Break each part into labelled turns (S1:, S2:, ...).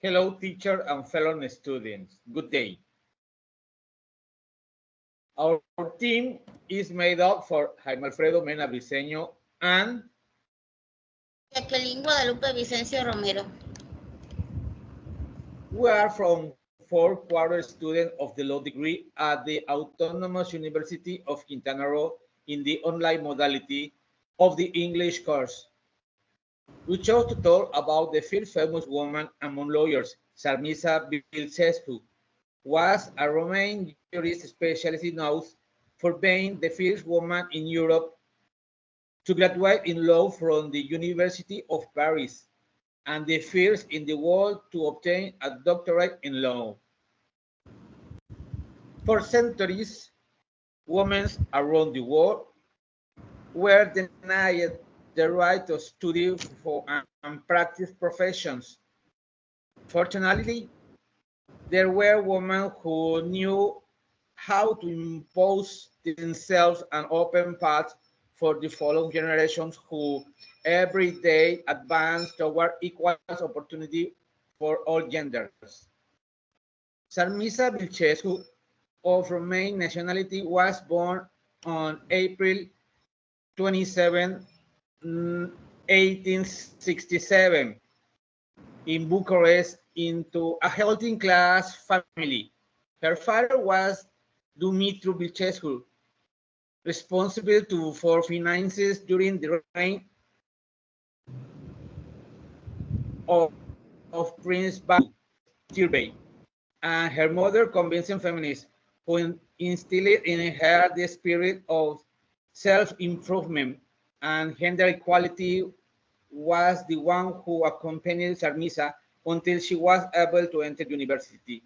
S1: Hello, teacher and fellow students. Good day. Our team is made up for Jaime Alfredo Mena Briceño and
S2: Jacqueline Guadalupe Vicencio Romero.
S1: we are from fourth quarter student of the law degree at the Autonomous University of Quintana Roo in the online modality of the English course. We chose to talk about the first famous woman among lawyers, Sarmisa Bilcescu, was a Romanian jurist specialist known for being the first woman in Europe to graduate in law from the University of Paris and the first in the world to obtain a doctorate in law. For centuries, women around the world were denied the right to study for and practice professions. Fortunately, there were women who knew how to impose themselves an open path for the following generations who every day advance toward equal opportunity for all genders. Sarmisa Bilcescu, of Romanian nationality, was born on April 27, 1867 in Bucharest into a healthy class family. Her father was Dumitru Bilcescu, responsible for finances during the reign of Prince Tirbay, and her mother, convincing feminist, who instilled in her the spirit of self-improvement and gender equality, was the one who accompanied Sarmisa until she was able to enter university.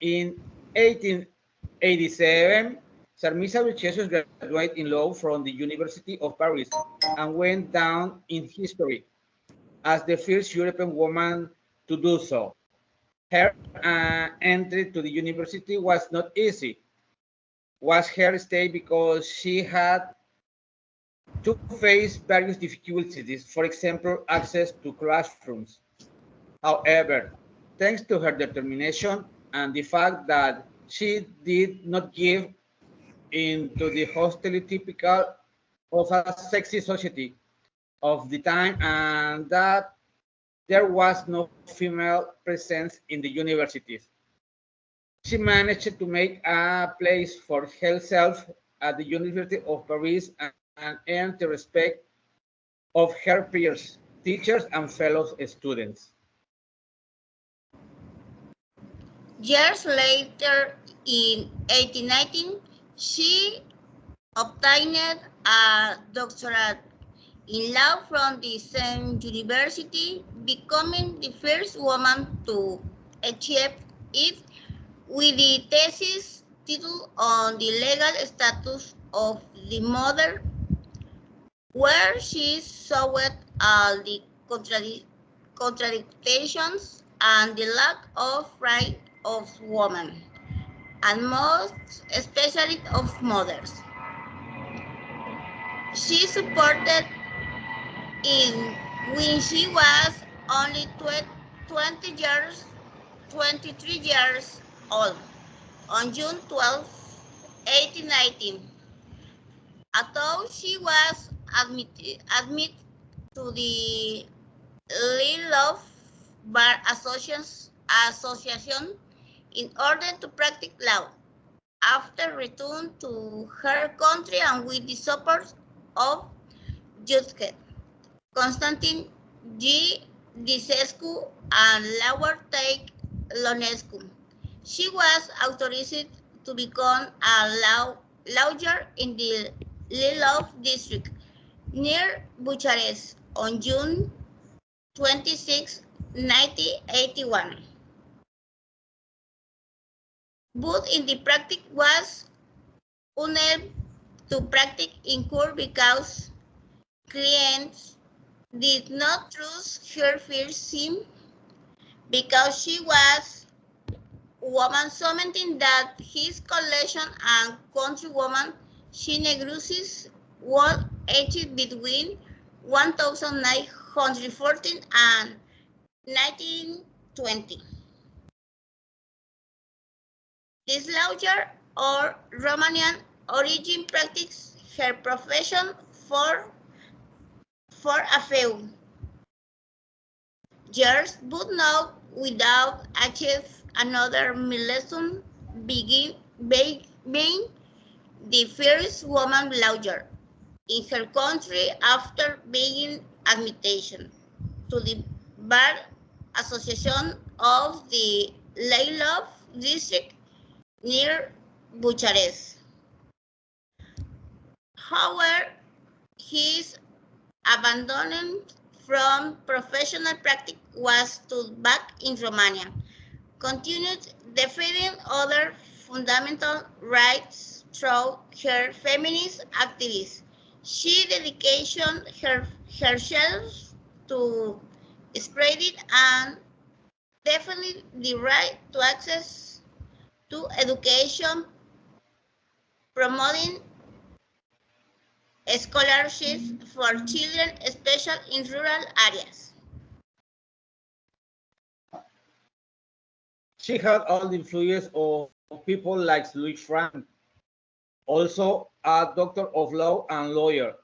S1: In 1887, Sarmisa Vilches graduated in law from the University of Paris and went down in history as the first European woman to do so. Her entry to the university was not easy. Was her stay because she had to face various difficulties, for example, access to classrooms. However, thanks to her determination and the fact that she did not give in to the hostility typical of a sexy society of the time, and that there was no female presence in the universities. She managed to make a place for herself at the University of Paris and earn the respect of her peers, teachers, and fellow students.
S2: Years later, in 1819, she obtained a doctorate in law from the same university, becoming the first woman to achieve it with the thesis title on the legal status of the mother, where she saw all the contradictions and the lack of right of women, and most especially of mothers. She supported in when she was only 20 years, 23 years old on June 12, 1819. Although she was admitted to the Love Bar Association in order to practice law. After return to her country and with the support of Judge Constantin G. Disescu and Laura Take Lonescu, she was authorized to become a lawyer in the Lilov district near Bucharest on June 26, 1981. But in the practice was unable to practice in court because clients did not trust her first sim because she was woman, something that his collection and countrywoman she negrusis was aged between 1914 and 20. This lawyer or Romanian origin practiced her profession for a few years, but now without achieve another milestone, being the first woman lawyer in her country after being admitted to the Bar Association of the Leilov district near Bucharest. However, his abandonment from professional practice was to back in Romania, continued defending other fundamental rights through her feminist activism. She dedicated herself to spreading and defending the right to access to education, promoting scholarships for children, especially in rural areas.
S1: She had all the influence of people like Louis Frank, also a doctor of law and lawyer,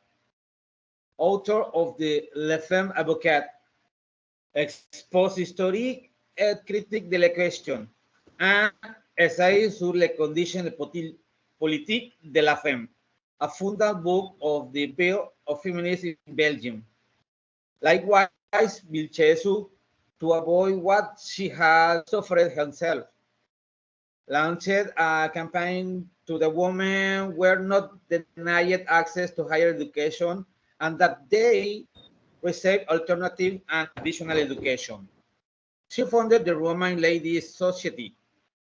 S1: author of the Les Femmes Avocates, expose historique et critique de la question, and essai sur les conditions politiques de la femme, a fundamental book of the Bill of Feminism in Belgium. Likewise, Vilchesu, to avoid what she had suffered herself, launched a campaign to the women were not denied access to higher education and that they receive alternative and additional education. She founded the Roman Ladies Society,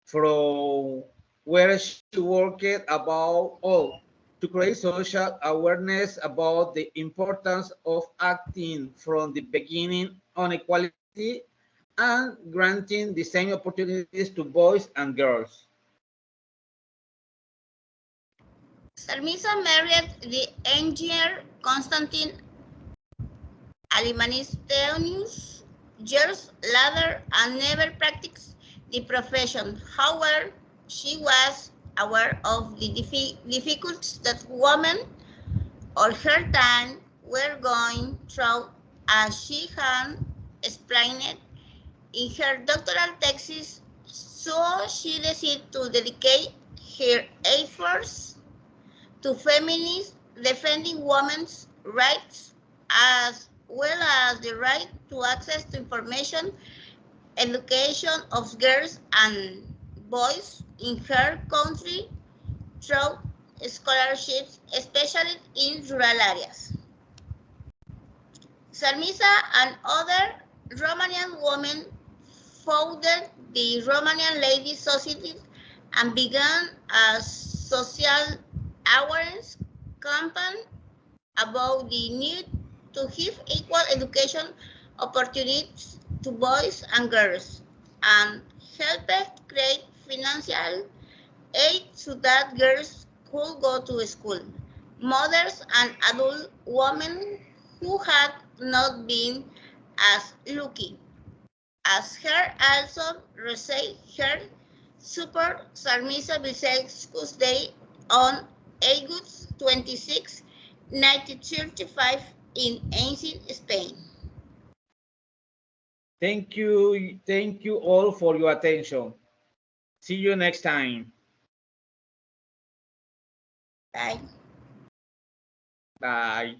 S1: from where she worked above all to create social awareness about the importance of acting from the beginning on equality and granting the same opportunities to boys and girls.
S2: Sarmisa married the engineer Constantine Alimanistenius years later and never practiced the profession. However, she was aware of the difficulties that women of her time were going through, as she had explained in her doctoral thesis, so she decided to dedicate her efforts to feminists defending women's rights as well as the right to access to information, education of girls and boys in her country through scholarships, especially in rural areas. Sarmisa and other Romanian women founded the Romanian Ladies Society and began a social awareness campaign about the need to give equal education opportunities to boys and girls, and helped create financial aid so that girls could go to school. Mothers and adult women who had not been as lucky as her also received her support. Sarmisa Bisexcus Day on August 26, 1935 in ancient Spain.
S1: Thank you all for your attention. See you next time.
S2: Bye.
S1: Bye.